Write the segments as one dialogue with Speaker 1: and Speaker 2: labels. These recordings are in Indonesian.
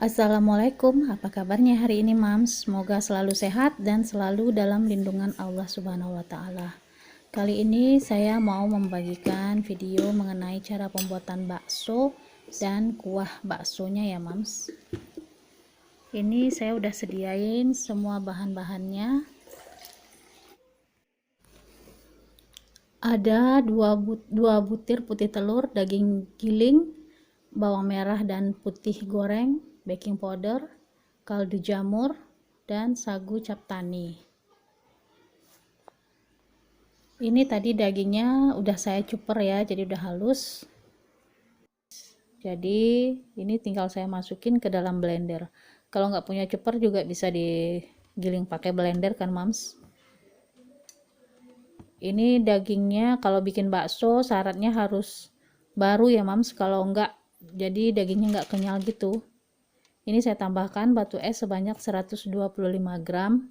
Speaker 1: Assalamualaikum, apa kabarnya hari ini Mams? Semoga selalu sehat dan selalu dalam lindungan Allah Subhanahu wa Ta'ala. Kali ini saya mau membagikan video mengenai cara pembuatan bakso dan kuah baksonya ya Mams. Ini saya udah sediain semua bahan-bahannya. Ada 2 butir putih telur, daging giling, bawang merah dan putih goreng, baking powder, kaldu jamur, dan sagu cap tani. Ini tadi dagingnya udah saya cuper ya, jadi udah halus. Jadi ini tinggal saya masukin ke dalam blender. Kalau nggak punya cuper juga bisa digiling pakai blender kan Mams. Ini dagingnya kalau bikin bakso syaratnya harus baru ya Mams, kalau enggak jadi dagingnya nggak kenyal gitu. Ini saya tambahkan batu es sebanyak 125 gram.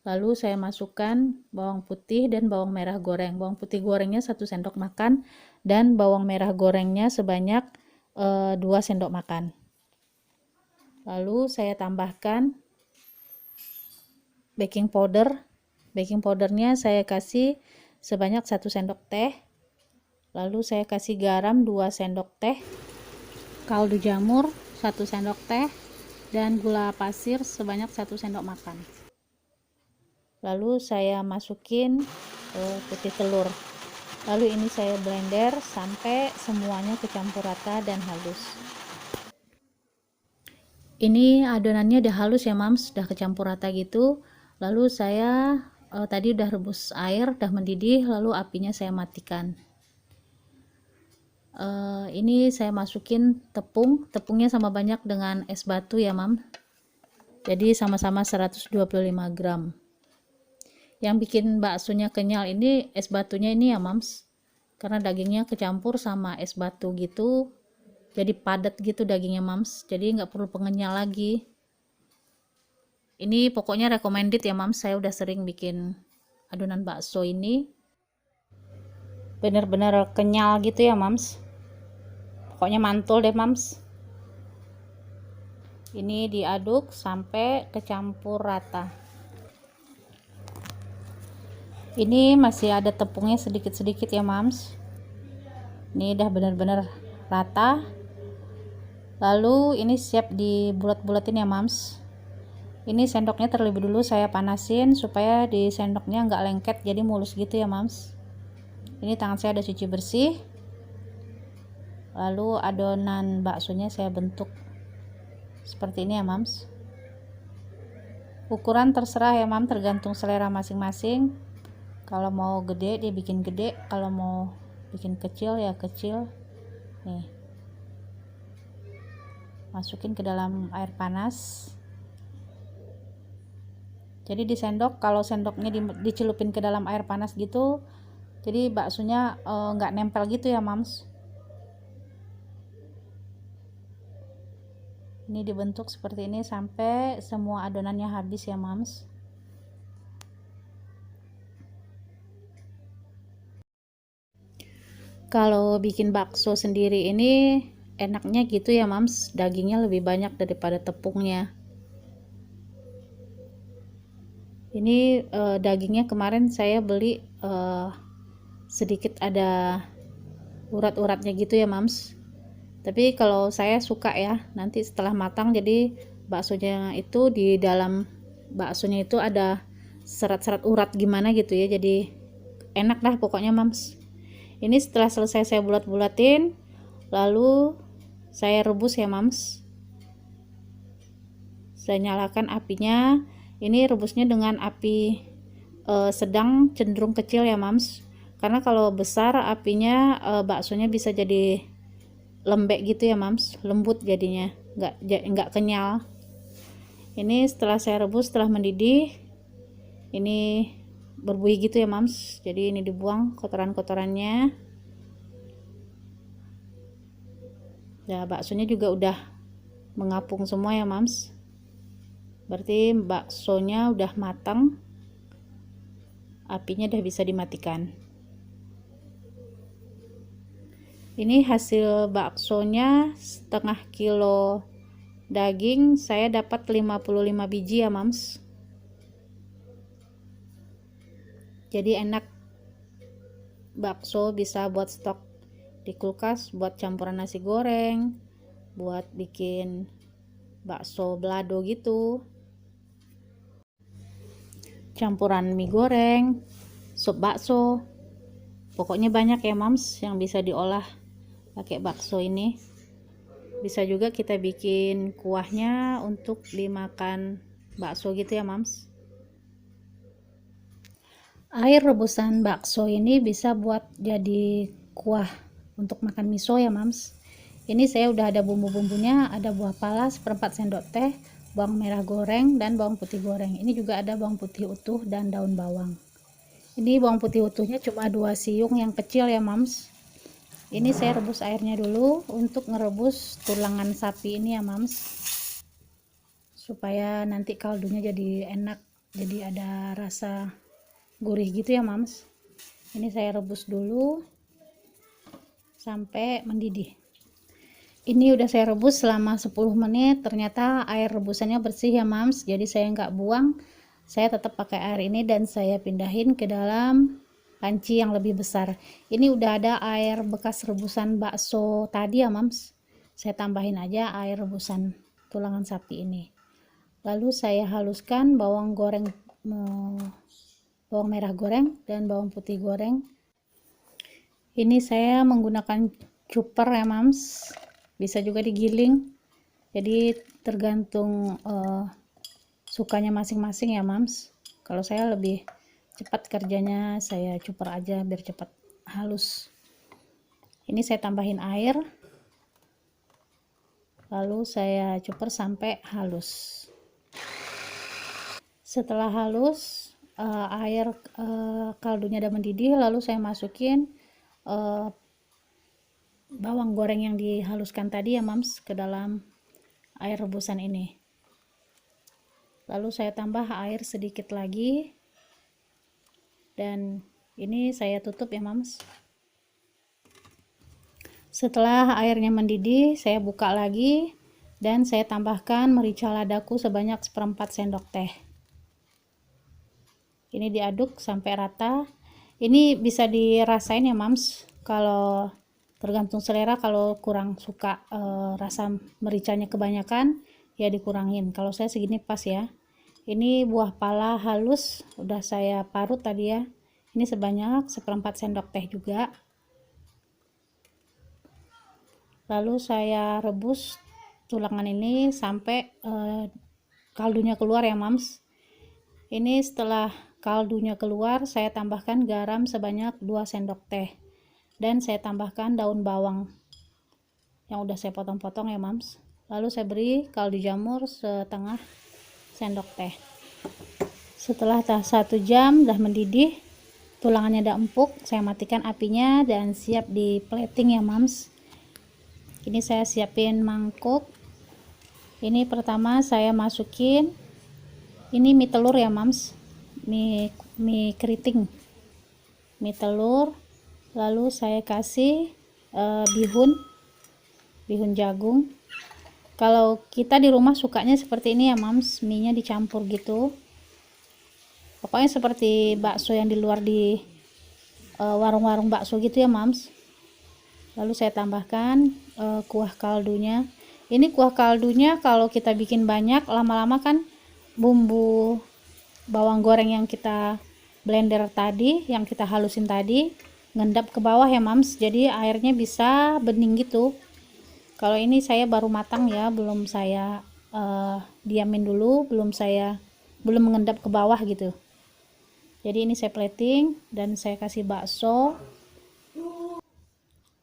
Speaker 1: Lalu saya masukkan bawang putih dan bawang merah goreng. Bawang putih gorengnya 1 sendok makan dan bawang merah gorengnya sebanyak 2 sendok makan. Lalu saya tambahkan baking powder. Baking powdernya saya kasih sebanyak 1 sendok teh. Lalu saya kasih garam 2 sendok teh, kaldu jamur 1 sendok teh, dan gula pasir sebanyak 1 sendok makan. Lalu saya masukin putih telur. Lalu ini saya blender sampai semuanya kecampur rata dan halus. Ini adonannya udah halus ya Mams, udah kecampur rata gitu. Lalu saya tadi udah rebus air, udah mendidih, lalu apinya saya matikan. Ini saya masukin tepungnya sama banyak dengan es batu ya Mam, jadi sama-sama 125 gram. Yang bikin baksonya kenyal ini es batunya ini ya Mams, karena dagingnya kecampur sama es batu gitu, jadi padat gitu dagingnya Mams, jadi nggak perlu pengenyal lagi. Ini pokoknya recommended ya Mams, saya udah sering bikin adonan bakso ini, bener-bener kenyal gitu ya Mams, pokoknya mantul deh Mams. Ini diaduk sampai kecampur rata. Ini masih ada tepungnya sedikit-sedikit ya Mams. Ini udah bener-bener rata. Lalu ini siap dibulat-bulatin ya Mams. Ini sendoknya terlebih dulu saya panasin supaya di sendoknya nggak lengket, jadi mulus gitu ya Mams. Ini tangan saya udah cuci bersih. Lalu adonan baksonya saya bentuk seperti ini ya Mams. Ukuran terserah ya Mam, tergantung selera masing-masing. Kalau mau gede dia bikin gede, kalau mau bikin kecil ya kecil. Nih, masukin ke dalam air panas. Jadi di sendok, kalau sendoknya dicelupin ke dalam air panas gitu, jadi baksonya nggak nempel gitu ya Mams. Ini dibentuk seperti ini sampai semua adonannya habis ya Mams. Kalau bikin bakso sendiri ini enaknya gitu ya Mams, dagingnya lebih banyak daripada tepungnya. Ini dagingnya kemarin saya beli sedikit ada urat-uratnya gitu ya Mams, tapi kalau saya suka ya nanti setelah matang, jadi baksonya itu di dalam baksonya itu ada serat-serat urat gimana gitu ya, jadi enak dah pokoknya Mams. Ini setelah selesai saya bulat-bulatin, lalu saya rebus ya Mams. Saya nyalakan apinya. Ini rebusnya dengan api sedang cenderung kecil ya Mams, karena kalau besar apinya baksonya bisa jadi lembek gitu ya Mams, lembut jadinya, nggak kenyal. Ini setelah saya rebus, setelah mendidih, ini berbuih gitu ya Mams, jadi ini dibuang kotoran-kotorannya. Ya, baksonya juga udah mengapung semua ya Mams, berarti baksonya udah matang, apinya udah bisa dimatikan. Ini hasil baksonya setengah kilo daging saya dapat 55 biji ya mams. Jadi enak, bakso bisa buat stok di kulkas, buat campuran nasi goreng, buat bikin bakso balado gitu, campuran mie goreng, sup bakso. Pokoknya banyak ya mams yang bisa diolah pakai bakso ini. Bisa juga kita bikin kuahnya untuk dimakan bakso gitu ya mams. Air rebusan bakso ini bisa buat jadi kuah untuk makan miso ya mams. Ini saya udah ada bumbu-bumbunya, ada buah pala 1/4 sendok teh, bawang merah goreng, dan bawang putih goreng. Ini juga ada bawang putih utuh dan daun bawang. Ini bawang putih utuhnya cuma 2 siung yang kecil ya mams. Ini saya rebus airnya dulu untuk ngerebus tulangan sapi ini ya mams, supaya nanti kaldunya jadi enak, jadi ada rasa gurih gitu ya mams. Ini saya rebus dulu sampai mendidih. Ini udah saya rebus selama 10 menit. Ternyata air rebusannya bersih ya mams, jadi saya nggak buang, saya tetap pakai air ini dan saya pindahin ke dalam panci yang lebih besar. Ini udah ada air bekas rebusan bakso tadi ya mams, saya tambahin aja air rebusan tulangan sapi ini. Lalu saya haluskan bawang goreng, bawang merah goreng dan bawang putih goreng. Ini saya menggunakan chopper ya mams, bisa juga digiling, jadi tergantung sukanya masing-masing ya mams. Kalau saya lebih cepat kerjanya, saya chopper aja biar cepat halus. Ini saya tambahin air, lalu saya chopper sampai halus. Setelah halus, air kaldunya udah mendidih, lalu saya masukin bawang goreng yang dihaluskan tadi ya mams ke dalam air rebusan ini. Lalu saya tambah air sedikit lagi, dan ini saya tutup ya mams. Setelah airnya mendidih, saya buka lagi dan saya tambahkan merica ladaku sebanyak 1/4 sendok teh. Ini diaduk sampai rata. Ini bisa dirasain ya mams, kalau tergantung selera, kalau kurang suka rasa mericanya kebanyakan ya dikurangin. Kalau saya segini pas ya. Ini buah pala halus udah saya parut tadi ya, ini sebanyak 1/4 sendok teh juga. Lalu saya rebus tulangan ini sampai kaldunya keluar ya mams. Ini setelah kaldunya keluar, saya tambahkan garam sebanyak 2 sendok teh dan saya tambahkan daun bawang yang udah saya potong-potong ya mams. Lalu saya beri kaldu jamur setengah sendok teh. Setelah 1 jam udah mendidih, tulangannya udah empuk, saya matikan apinya dan siap di plating ya mams. Ini saya siapin mangkuk. Ini pertama saya masukin ini mie telur ya mams, mie keriting, mie telur. Lalu saya kasih bihun jagung. Kalau kita di rumah sukanya seperti ini ya mams, mie nya dicampur gitu, pokoknya seperti bakso yang di luar di warung-warung bakso gitu ya mams. Lalu saya tambahkan kuah kaldunya. Ini kuah kaldunya kalau kita bikin banyak, lama-lama kan bumbu bawang goreng yang kita blender tadi, yang kita halusin tadi, ngendap ke bawah ya mams, jadi airnya bisa bening gitu. Kalau ini saya baru matang ya, belum saya diamin dulu, belum mengendap ke bawah gitu. Jadi ini saya plating dan saya kasih bakso.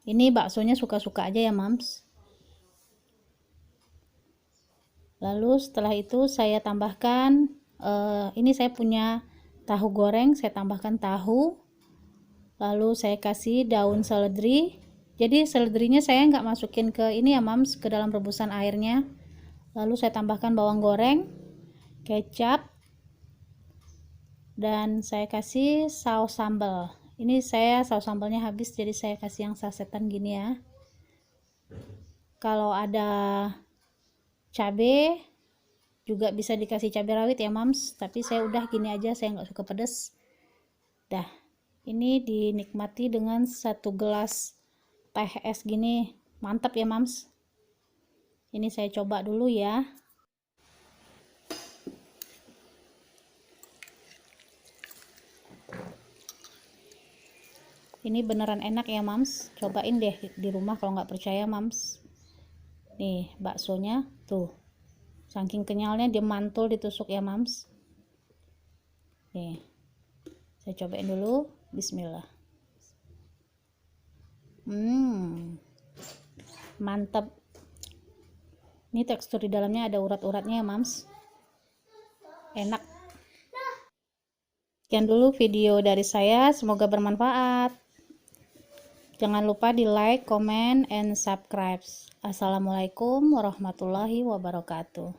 Speaker 1: Ini baksonya suka-suka aja ya mams. Lalu setelah itu saya tambahkan ini saya punya tahu goreng, saya tambahkan tahu. Lalu saya kasih daun seledri. Jadi seledrinya saya nggak masukin ke ini ya mams, ke dalam rebusan airnya. Lalu saya tambahkan bawang goreng, kecap, dan saya kasih saus sambal. Ini saya saus sambalnya habis, jadi saya kasih yang sasetan gini ya. Kalau ada cabai, juga bisa dikasih cabai rawit ya mams, tapi saya udah gini aja, saya nggak suka pedas. Dah, ini dinikmati dengan 1 gelas teh es gini, mantap ya mams. Ini saya coba dulu ya. Ini beneran enak ya mams, cobain deh di rumah kalau nggak percaya mams. Nih baksonya tuh, saking kenyalnya dia mantul ditusuk ya mams. Nih saya cobain dulu, bismillah. Mantap. Ini tekstur di dalamnya ada urat-uratnya ya mams, enak. Sekian dulu video dari saya, semoga bermanfaat. Jangan lupa di like, comment, and subscribe. Assalamualaikum warahmatullahi wabarakatuh.